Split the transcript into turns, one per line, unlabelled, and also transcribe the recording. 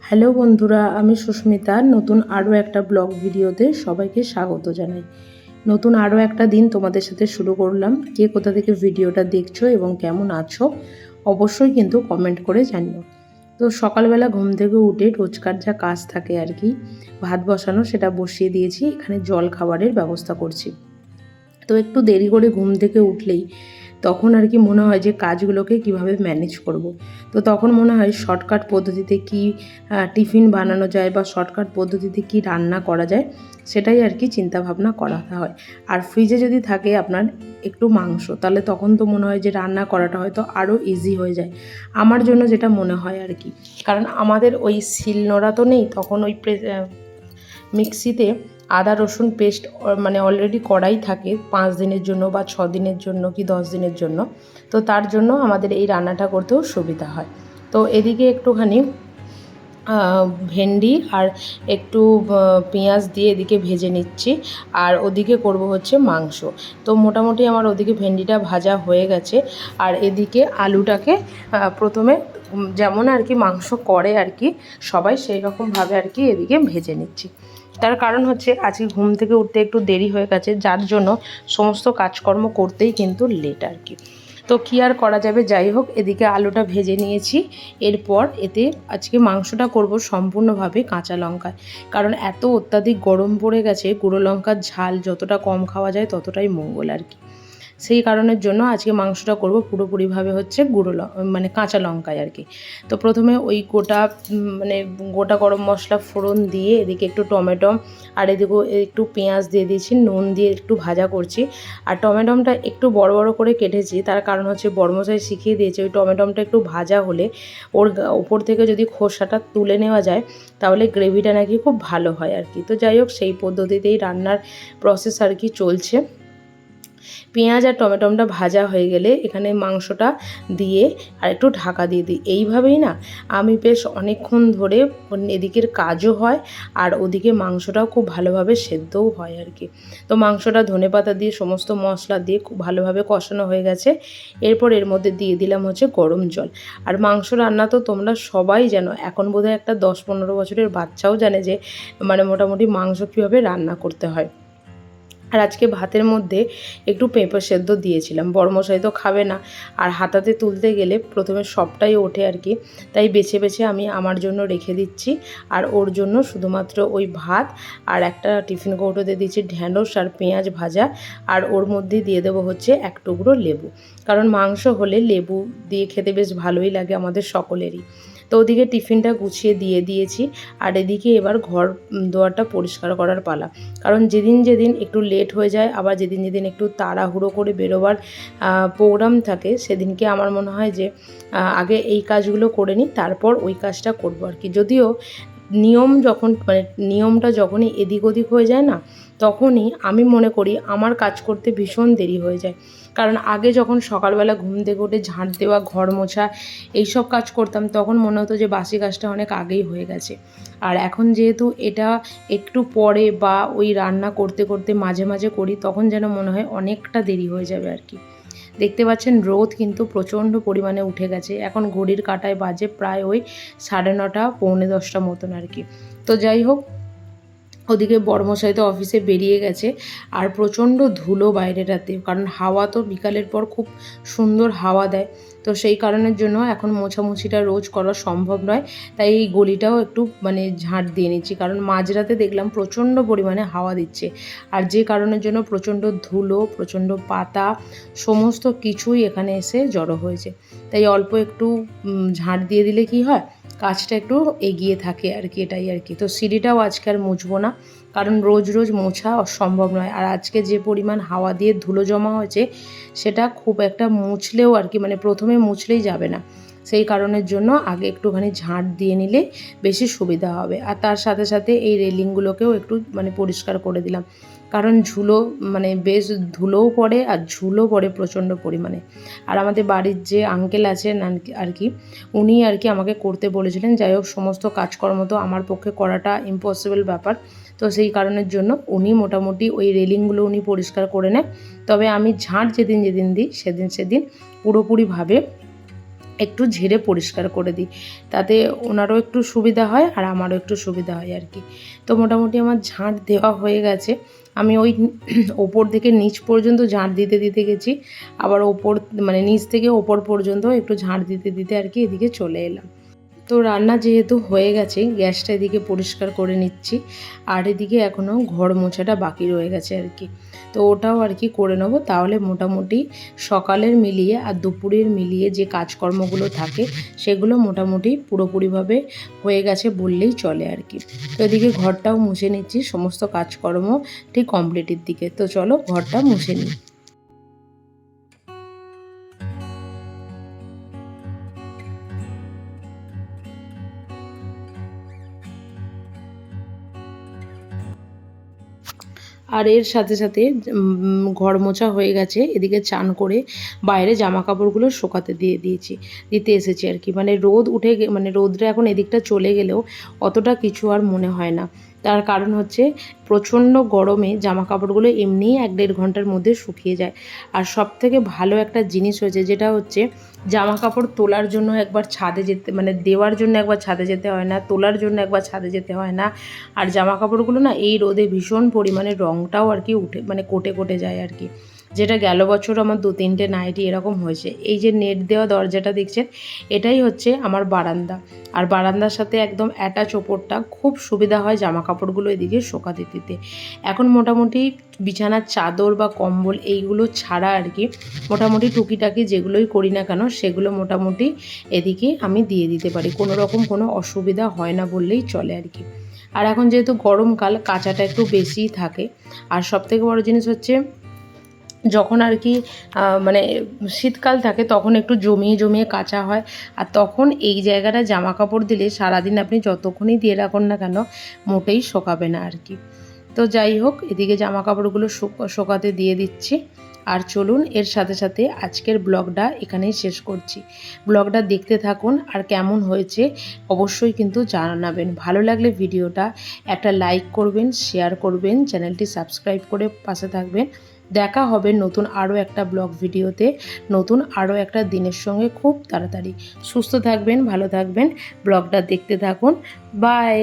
Hello বন্ধুরা, আমি সুস্মিতা। নতুন আরও একটা ব্লগ ভিডিওতে সবাইকে স্বাগত জানাই। নতুন আরও একটা দিন তোমাদের সাথে শুরু করলাম। কে কোথা থেকে ভিডিওটা দেখছো এবং কেমন আছো অবশ্যই কিন্তু কমেন্ট করে জানিও। তো সকালবেলা ঘুম থেকে উঠে রোজকার যা কাজ থাকে আর কি, ভাত বসানো সেটা বসিয়ে দিয়েছি। এখানে জল খাবারের ব্যবস্থা করছি। তো একটু দেরি করে ঘুম থেকে উঠলেই তখন আর কি মনে হয় যে কাজগুলোকে কিভাবে ম্যানেজ করব। তো তখন মনে হয় শর্টকাট পদ্ধতিতে কি টিফিন বানানো যায় বা শর্টকাট পদ্ধতিতে কি রান্না করা যায়, সেটাই আর কি চিন্তাভাবনা করা হয়। আর ফ্রিজে যদি থাকে আপনার একটু মাংস, তাহলে তখন তো মনে হয় যে রান্না করাটা হয়তো আরও ইজি হয়ে যায় আমার জন্য, যেটা মনে হয় আর কি। কারণ আমাদের ওই শিলনোড়া তো নেই, তখন ওই মিক্সিতে আদা রসুন পেস্ট মানে অলরেডি করাই থাকে 5 দিনের জন্য বা 6 দিনের জন্য কি 10 দিনের জন্য। তো তার জন্য আমাদের এই রান্নাটা করতেও সুবিধা হয়। তো এদিকে একটুখানি ভেন্ডি আর একটু পেঁয়াজ দিয়ে এদিকে ভেজে নিচ্ছি, আর ওদিকে করব হচ্ছে মাংস। তো মোটামুটি আমার ওদিকে ভেন্ডিটা ভাজা হয়ে গেছে, আর এদিকে আলুটাকে প্রথমে যেমন আর কি মাংস করে আর কি সবাই, সেই রকমভাবে আর কি এদিকে ভেজে নিচ্ছি। তার কারণ হচ্ছে আজকে ঘুম থেকে উঠতে একটু দেরি হয়ে গেছে, যার জন্য সমস্ত কাজকর্ম করতেই কিন্তু লেট আর কি। তো কী আর করা যাবে, যাই হোক এদিকে আলুটা ভেজে নিয়েছি। এরপর এতে আজকে মাংসটা করব সম্পূর্ণভাবে কাঁচা লঙ্কায়, কারণ এত অত্যাধিক গরম পড়ে গেছে, গুঁড়ো লঙ্কার ঝাল যতটা কম খাওয়া যায় ততটাই মঙ্গল আর কি। সেই কারণের জন্য আজকে মাংসটা করব পুরোপুরিভাবে হচ্ছে মানে কাঁচা লঙ্কায় আর কি। তো প্রথমে ওই গোটা গরম মশলা ফোড়ন দিয়ে এদিকে একটু টমেটো আর এদিকে একটু পেঁয়াজ দিয়ে দিয়েছি, নুন দিয়ে একটু ভাজা করছি। আর টমেটোটা একটু বড় বড় করে কেটেছি, তার কারণ হচ্ছে বড়মশাই শিখিয়ে দিয়েছে ওই টমেটোটা একটু ভাজা হলে ওর ওপর থেকে যদি খোসাটা তুলে নেওয়া যায় তাহলে গ্রেভিটা নাকি খুব ভালো হয় আর কি। তো যাই হোক সেই পদ্ধতিতেই রান্নার প্রসেস আর কি চলছে। পেঁয়াজ আর টমেটোটা ভাজা হয়ে গেলে এখানে মাংসটা দিয়ে আর একটু ঢাকা দিয়ে দিই। এইভাবেই না আমি বেশ অনেকক্ষণ ধরে এদিকের কাজও হয় আর ওদিকে মাংসটাও খুব ভালোভাবে সেদ্ধও হয় আর কি। তো মাংসটা ধনেপাতা দিয়ে সমস্ত মশলা দিয়ে খুব ভালোভাবে কষানো হয়ে গেছে। এরপর এর মধ্যে দিয়ে দিলাম হচ্ছে গরম জল। আর মাংস রান্না তো তোমরা সবাই জানো, এখন বোধহয় একটা 10-15 বছরের বাচ্চাও জানে যে মানে মোটামুটি মাংস কীভাবে রান্না করতে হয়। আর আজকে ভাতের মধ্যে একটু পেঁপে সেদ্ধ দিয়েছিলাম, বড়মশাই তো খাবে না, আর হাতাতে তুলতে গেলে প্রথমে সবটাই ওঠে আর কি, তাই বেছে বেছে আমি আমার জন্য রেখে দিচ্ছি। আর ওর জন্য শুধুমাত্র ওই ভাত আর একটা টিফিন কৌটোতে দিচ্ছি ঢ্যাঁড়স আর পেঁয়াজ ভাজা, আর ওর মধ্যে দিয়ে দেবো হচ্ছে এক টুকরো লেবু, কারণ মাংস হলে লেবু দিয়ে খেতে বেশ ভালোই লাগে আমাদের সকলেরই। তো ওদিকে টিফিনটা গুছিয়ে দিয়ে দিয়েছি, আর এদিকে এবার ঘর দুয়ারটা পরিষ্কার করার পালা। কারণ যেদিন যেদিন একটু লেট হয়ে যায়, আবার যেদিন যেদিন একটু তাড়াহুড়ো করে বেরোবার প্রোগ্রাম থাকে, সেদিনকে আমার মনে হয় যে আগে এই কাজগুলো করে নিই, তারপর ওই কাজটা করবো আর কি। যদিও নিয়মটা যখনই এদিক ওদিক হয়ে যায় না, তখনই আমি মনে করি আমার কাজ করতে ভীষণ দেরি হয়ে যায়। কারণ আগে যখন সকালবেলা ঘুম থেকে উঠে ঝাঁট দেওয়া, ঘর মোছা এইসব কাজ করতাম, তখন মনে হতো যে বাসি কাজটা অনেক আগেই হয়ে গেছে। আর এখন যেহেতু এটা একটু পরে বা ওই রান্না করতে করতে মাঝে মাঝে করি, তখন যেন মনে হয় অনেকটা দেরি হয়ে যাবে আর কি। দেখতে পাচ্ছেন রোদ কিন্তু প্রচণ্ড পরিমাণে উঠে গেছে, এখন ঘড়ির কাঁটায় বাজে প্রায় ওই 9:30 পৌনে 10টা মতন আর কি। তো যাই হোক ওদিকে বড়মশাই তো অফিসে বেরিয়ে গেছে, আর প্রচণ্ড ধুলো বাইরেটাতে, কারণ হাওয়া তো বিকালের পর খুব সুন্দর হাওয়া দেয়। তো সেই কারণের জন্য এখন মোছামুছিটা রোজ করা সম্ভব নয়, তাই এই গলিটাও একটু ঝাঁট দিয়ে নিচ্ছি, কারণ মাঝরাতে দেখলাম প্রচণ্ড পরিমাণে হাওয়া দিচ্ছে, আর যে কারণের জন্য প্রচণ্ড ধুলো, প্রচণ্ড পাতা সমস্ত কিছুই এখানে এসে জড়ো হয়েছে। তাই অল্প একটু ঝাঁট দিয়ে দিলে কি হয়, কাজটা একটু এগিয়ে থাকে আর কি, এটাই আর কি। তো সিঁড়িটাও আজকে আর মুছবো না, কারণ রোজ রোজ মোছা অসম্ভব নয়। আর আজকে যে পরিমাণ হাওয়া দিয়ে ধুলো জমা হয়েছে, সেটা খুব একটা মুছলেও আর কি প্রথমে মুছলেই যাবে না। সেই কারণের জন্য আগে একটুখানি ঝাঁট দিয়ে নিলে বেশি সুবিধা হবে। আর তার সাথে সাথে এই রেলিংগুলোকেও একটু পরিষ্কার করে দিলাম, কারণ ঝুলো মানে বেশ ধুলোও পড়ে আর ঝুলও পড়ে প্রচণ্ড পরিমাণে। আর আমাদের বাড়ির যে আঙ্কেল আছেন আর কি উনি আর কি আমাকে করতে বলেছিলেন। যাই হোক সমস্ত কাজকর্ম তো আমার পক্ষে করাটা ইম্পসিবল ব্যাপার, তো সেই কারণের জন্য উনি মোটামুটি ওই রেলিংগুলো উনি পরিষ্কার করে নেয়। তবে আমি ঝাঁট যেদিন দিই সেদিন পুরোপুরিভাবে একটু ঝেড়ে পরিষ্কার করে দিই, তাতে ওনারও একটু সুবিধা হয় আর আমারও একটু সুবিধা হয় আর কি। তো মোটামুটি আমার ঝাঁট দেওয়া হয়ে গেছে। আমি ওই ওপর থেকে নিচ পর্যন্ত ঝাঁট দিতে গেছি, আবার ওপর মানে নিচ থেকে ওপর পর্যন্ত একটু ঝাঁট দিতে আর কি এদিকে চলে এলাম। তো রান্না যেহেতু হয়ে গেছে, গ্যাসটা এদিকে পরিষ্কার করে নিচ্ছি, আর এদিকে এখনও ঘর মোছাটা বাকি রয়ে গেছে আর কি। তো ওটাও আর কি করে নেবো, তাহলে মোটামুটি সকালের মিলিয়ে আর দুপুরের মিলিয়ে যে কাজকর্মগুলো থাকে সেগুলো মোটামুটি পুরোপুরিভাবে হয়ে গেছে বললেই চলে আর কি। তো এদিকে ঘরটাও মুছে নিচ্ছি, সমস্ত কাজকর্ম ঠিক কমপ্লিটের দিকে। তো চলো ঘরটা মুছে নিই। আর এর সাথে ঘর মোছা হয়ে গেছে, এদিকে চান করে বাইরে জামা কাপড়গুলো শুকাতে দিতে এসেছি আর কি। মানে রোদ উঠে মানে রোদটা এখন এদিকটা চলে গেলেও অতটা কিছু আর মনে হয় না। তার কারণ হচ্ছে প্রচণ্ড গরমে জামা কাপড়গুলো এমনিই 1-1.5 ঘন্টার মধ্যে শুকিয়ে যায়। আর সবথেকে ভালো একটা জিনিস হয়েছে, যেটা হচ্ছে জামা কাপড় তোলার জন্য একবার ছাদে যেতে মানে দেওয়ার জন্য একবার ছাদে যেতে হয় না, তোলার জন্য একবার ছাদে যেতে হয় না। আর জামা কাপড়গুলো না এই রোদে ভীষণ পরিমাণে রঙটাও আর কি উঠে মানে কোটে যায় আর কি। যেটা গেল বছর আমার 2-3টে নাইটি এরকম হয়েছে। এই যে নেট দেওয়া দরজাটা দেখছেন, এটাই হচ্ছে আমার বারান্দা। আর বারান্দার সাথে একদম অ্যাটাচ ওপরটা, খুব সুবিধা হয় জামা কাপড়গুলো এদিকে শোকাতে দিতে। এখন মোটামুটি বিছানার চাদর বা কম্বল এইগুলো ছাড়া আর কি মোটামুটি টুকিটাকি যেগুলোই করি না কেন সেগুলো মোটামুটি এদিকে আমি দিয়ে দিতে পারি, কোনো রকম কোনো অসুবিধা হয় না বললেই চলে আর কি। আর এখন যেহেতু গরমকাল, কাচাটা একটু বেশিই থাকে। আর সবথেকে বড় জিনিস হচ্ছে যখন আর কি মানে শীতকাল থাকে তখন একটু জমিয়ে কাচা হয়। আর তখন এই জায়গাটা জামা কাপড় দিলে সারাদিন আপনি যতক্ষণই দিয়ে রাখুন না কেন মোটেই শোকাবে না আর কি। তো যাই হোক, এদিকে জামা কাপড়গুলো শোকাতে দিয়ে দিচ্ছি। আর চলুন এর সাথে আজকের ব্লগটা এখানেই শেষ করছি। ব্লগটা দেখতে থাকুন, আর কেমন হয়েছে অবশ্যই কিন্তু জানাবেন। ভালো লাগলে ভিডিওটা একটা লাইক করবেন, শেয়ার করবেন, চ্যানেলটি সাবস্ক্রাইব করে পাশে থাকবেন। দেখা হবে নতুন আরও একটা ব্লগ ভিডিওতে, নতুন আরও একটা দিনের সঙ্গে খুব তাড়াতাড়ি। সুস্থ থাকবেন, ভালো থাকবেন, ব্লগটা দেখতে থাকুন। বাই।